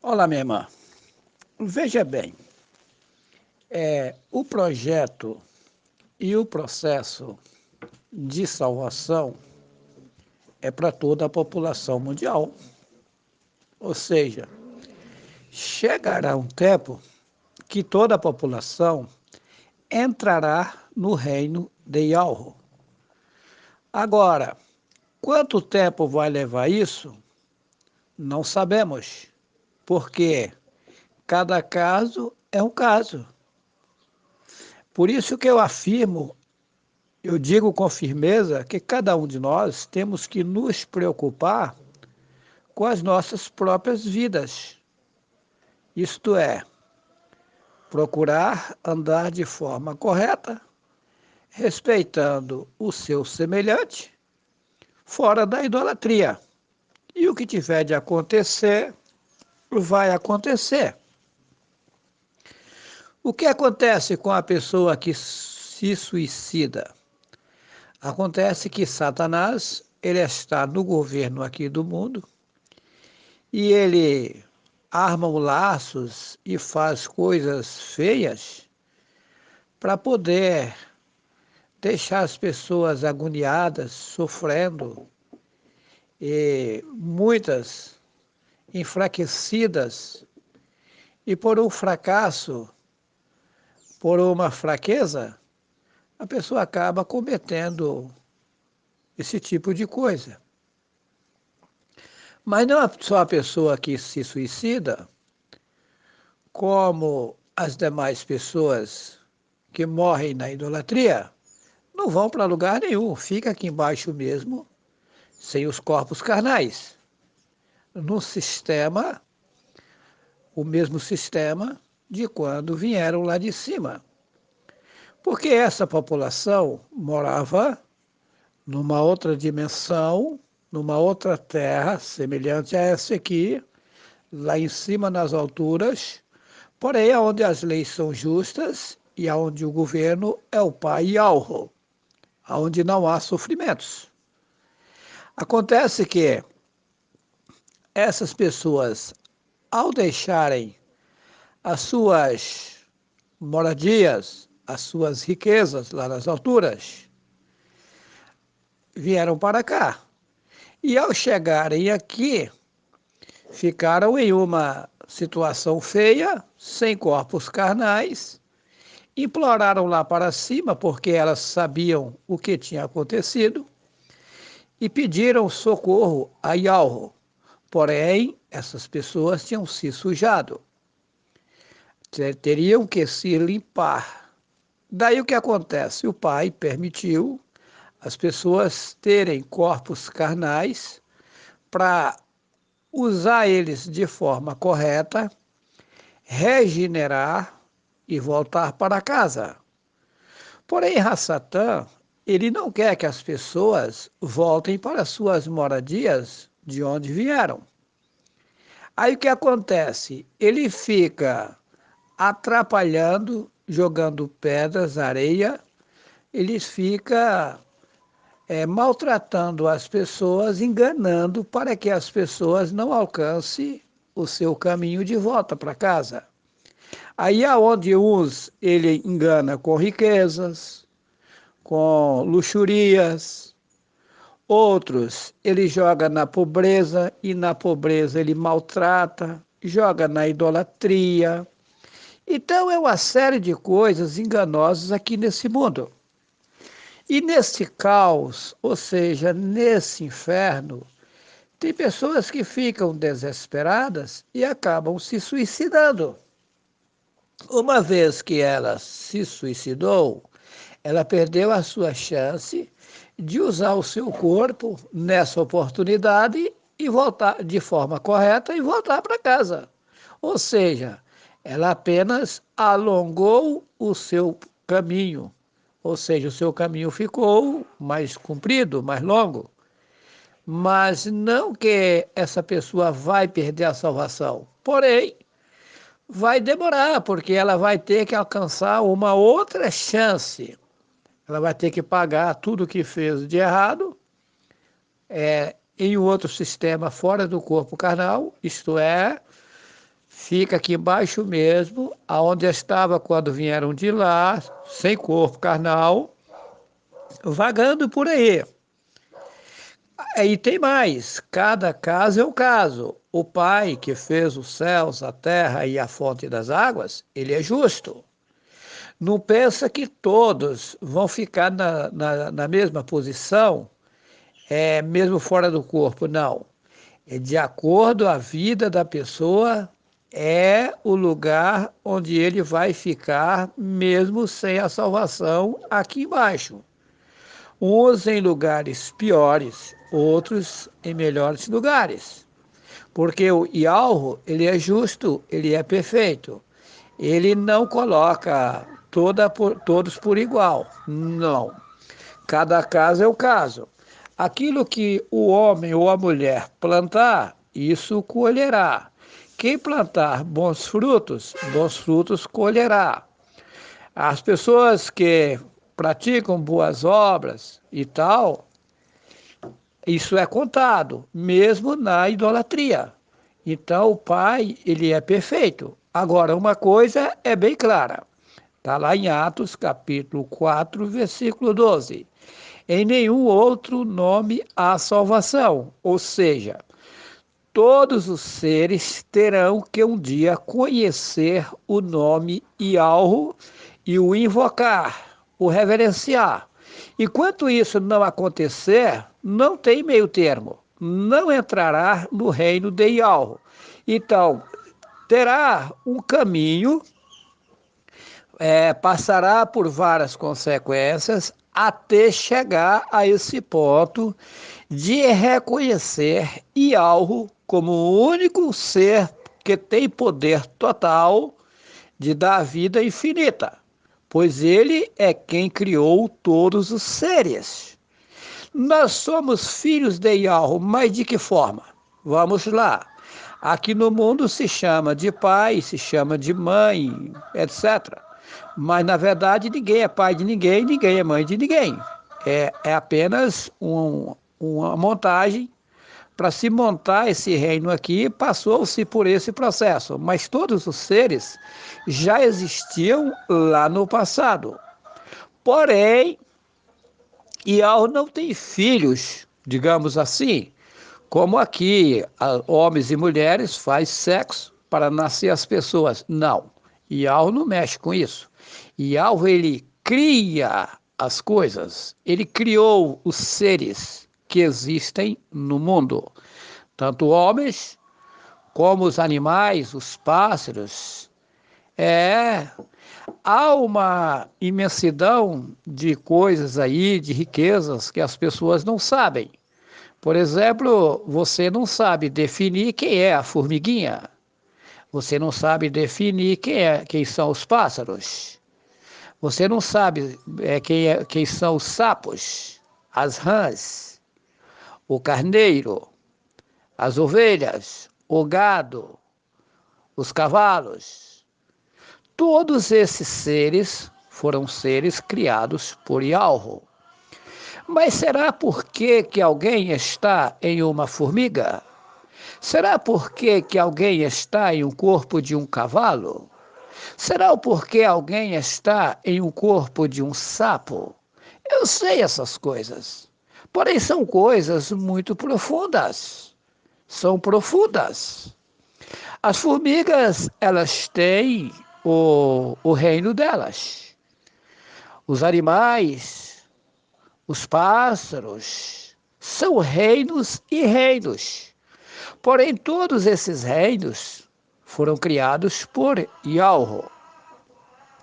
Olá, minha irmã. Veja bem, o projeto e o processo de salvação é para toda a população mundial. Ou seja, chegará um tempo que toda a população entrará no reino de Yahweh. Agora, quanto tempo vai levar isso? Não sabemos, porque cada caso é um caso. Por isso que eu afirmo, eu digo com firmeza que cada um de nós temos que nos preocupar com as nossas próprias vidas. Isto é, procurar andar de forma correta, respeitando o seu semelhante, fora da idolatria. E o que tiver de acontecer, vai acontecer. O que acontece com a pessoa que se suicida? Acontece que Satanás, ele está no governo aqui do mundo e ele arma laços e faz coisas feias para poder deixar as pessoas agoniadas, sofrendo, e muitas enfraquecidas, e por um fracasso, por uma fraqueza, a pessoa acaba cometendo esse tipo de coisa. Mas não é só a pessoa que se suicida, como as demais pessoas que morrem na idolatria, não vão para lugar nenhum, fica aqui embaixo mesmo, sem os corpos carnais, no sistema, o mesmo sistema de quando vieram lá de cima. Porque essa população morava numa outra dimensão, numa outra terra, semelhante a essa aqui, lá em cima nas alturas, porém onde as leis são justas e onde o governo é o Pai Yahweh, onde não há sofrimentos. Acontece que essas pessoas, ao deixarem as suas moradias, as suas riquezas lá nas alturas, vieram para cá. E ao chegarem aqui, ficaram em uma situação feia, sem corpos carnais, imploraram lá para cima, porque elas sabiam o que tinha acontecido, e pediram socorro a Yahweh. Porém, essas pessoas tinham se sujado, teriam que se limpar. Daí o que acontece? O Pai permitiu as pessoas terem corpos carnais para usar eles de forma correta, regenerar e voltar para casa. Porém, Hassatan, ele não quer que as pessoas voltem para suas moradias de onde vieram. Aí o que acontece? Ele fica atrapalhando, jogando pedras, areia, ele fica maltratando as pessoas, enganando para que as pessoas não alcancem o seu caminho de volta para casa. Aí aonde uns ele engana com riquezas, com luxurias, outros ele joga na pobreza e na pobreza ele maltrata, joga na idolatria. Então é uma série de coisas enganosas aqui nesse mundo. E nesse caos, ou seja, nesse inferno, tem pessoas que ficam desesperadas e acabam se suicidando. Uma vez que ela se suicidou, ela perdeu a sua chance de usar o seu corpo nessa oportunidade e voltar de forma correta e voltar para casa. Ou seja, ela apenas alongou o seu caminho, ou seja, o seu caminho ficou mais comprido, mais longo. Mas não que essa pessoa vai perder a salvação. Porém, vai demorar, porque ela vai ter que alcançar uma outra chance. Ela vai ter que pagar tudo que fez de errado em um outro sistema fora do corpo carnal, isto é, fica aqui embaixo mesmo, aonde estava quando vieram de lá, sem corpo carnal, vagando por aí. Aí tem mais, cada caso é um caso. O Pai que fez os céus, a terra e a fonte das águas, ele é justo. Não pensa que todos vão ficar na mesma posição, mesmo fora do corpo, não. É de acordo a vida da pessoa, é o lugar onde ele vai ficar, mesmo sem a salvação aqui embaixo. Uns em lugares piores, outros em melhores lugares. Porque o Yahweh, ele é justo, ele é perfeito. Ele não coloca todos por igual. Não. Cada caso é o caso. Aquilo que o homem ou a mulher plantar, isso colherá. Quem plantar bons frutos colherá. As pessoas que praticam boas obras e tal, isso é contado, mesmo na idolatria. Então o Pai, ele é perfeito. Agora, uma coisa é bem clara. Está lá em Atos, capítulo 4, versículo 12. Em nenhum outro nome há salvação. Ou seja, todos os seres terão que um dia conhecer o nome Yahweh e o invocar, o reverenciar. Enquanto isso não acontecer, não tem meio termo. Não entrará no reino de Yahweh. Então, terá um caminho, passará por várias consequências até chegar a esse ponto de reconhecer Yahweh como o único ser que tem poder total de dar vida infinita, pois ele é quem criou todos os seres. Nós somos filhos de Yahweh, mas de que forma? Vamos lá. Aqui no mundo se chama de pai, se chama de mãe, etc. Mas, na verdade, ninguém é pai de ninguém, ninguém é mãe de ninguém. É apenas uma montagem. Para se montar esse reino aqui, passou-se por esse processo. Mas todos os seres já existiam lá no passado. Porém, Yahweh não tem filhos, digamos assim, como aqui, homens e mulheres faz sexo para nascer as pessoas. Não, Yahweh não mexe com isso. Yahweh, ele cria as coisas, ele criou os seres que existem no mundo, tanto homens como os animais, os pássaros. Há uma imensidão de coisas aí, de riquezas que as pessoas não sabem. Por exemplo, você não sabe definir quem é a formiguinha. Você não sabe definir quem são os pássaros. Você não sabe quem são os sapos, as rãs, o carneiro, as ovelhas, o gado, os cavalos. Todos esses seres foram seres criados por Yahweh. Mas será porque que alguém está em uma formiga? Será porque que alguém está em um corpo de um cavalo? Será o porquê alguém está em um corpo de um sapo? Eu sei essas coisas. Porém, são coisas muito profundas. São profundas. As formigas, elas têm o reino delas. Os animais, os pássaros, são reinos e reinos. Porém, todos esses reinos foram criados por Yahweh.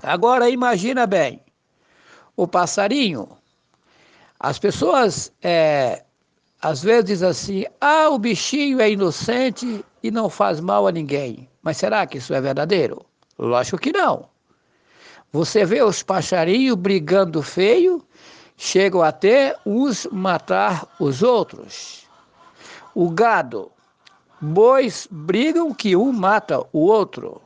Agora, imagina bem, o passarinho. As pessoas, às vezes, dizem assim, o bichinho é inocente e não faz mal a ninguém. Mas será que isso é verdadeiro? Lógico que não. Você vê os passarinhos brigando feio, chegam até uns matar os outros. O gado, bois brigam que um mata o outro.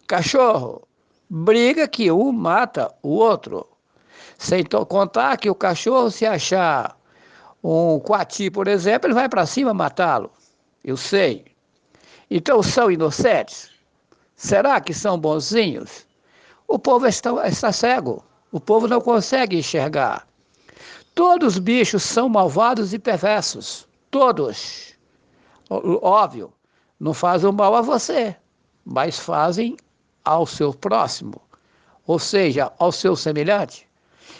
Cachorro, briga que um mata o outro. Sem contar que o cachorro, se achar um coati, por exemplo, ele vai para cima matá-lo. Eu sei. Então são inocentes? Será que são bonzinhos? O povo está cego. O povo não consegue enxergar. Todos os bichos são malvados e perversos. Todos. Óbvio, não fazem mal a você, mas fazem ao seu próximo, ou seja, ao seu semelhante.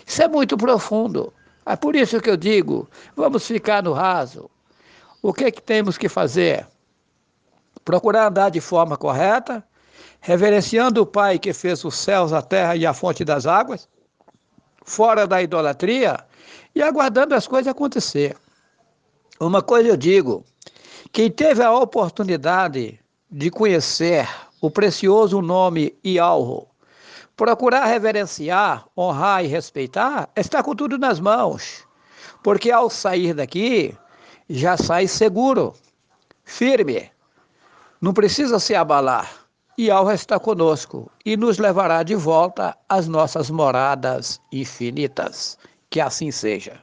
Isso é muito profundo. É por isso que eu digo, vamos ficar no raso. O que temos que fazer? Procurar andar de forma correta, reverenciando o Pai que fez os céus, a terra e a fonte das águas, fora da idolatria e aguardando as coisas acontecer. Uma coisa eu digo, quem teve a oportunidade de conhecer o precioso nome Yahweh, procurar reverenciar, honrar e respeitar, está com tudo nas mãos. Porque ao sair daqui, já sai seguro, firme, não precisa se abalar. Yahweh está conosco e nos levará de volta às nossas moradas infinitas. Que assim seja.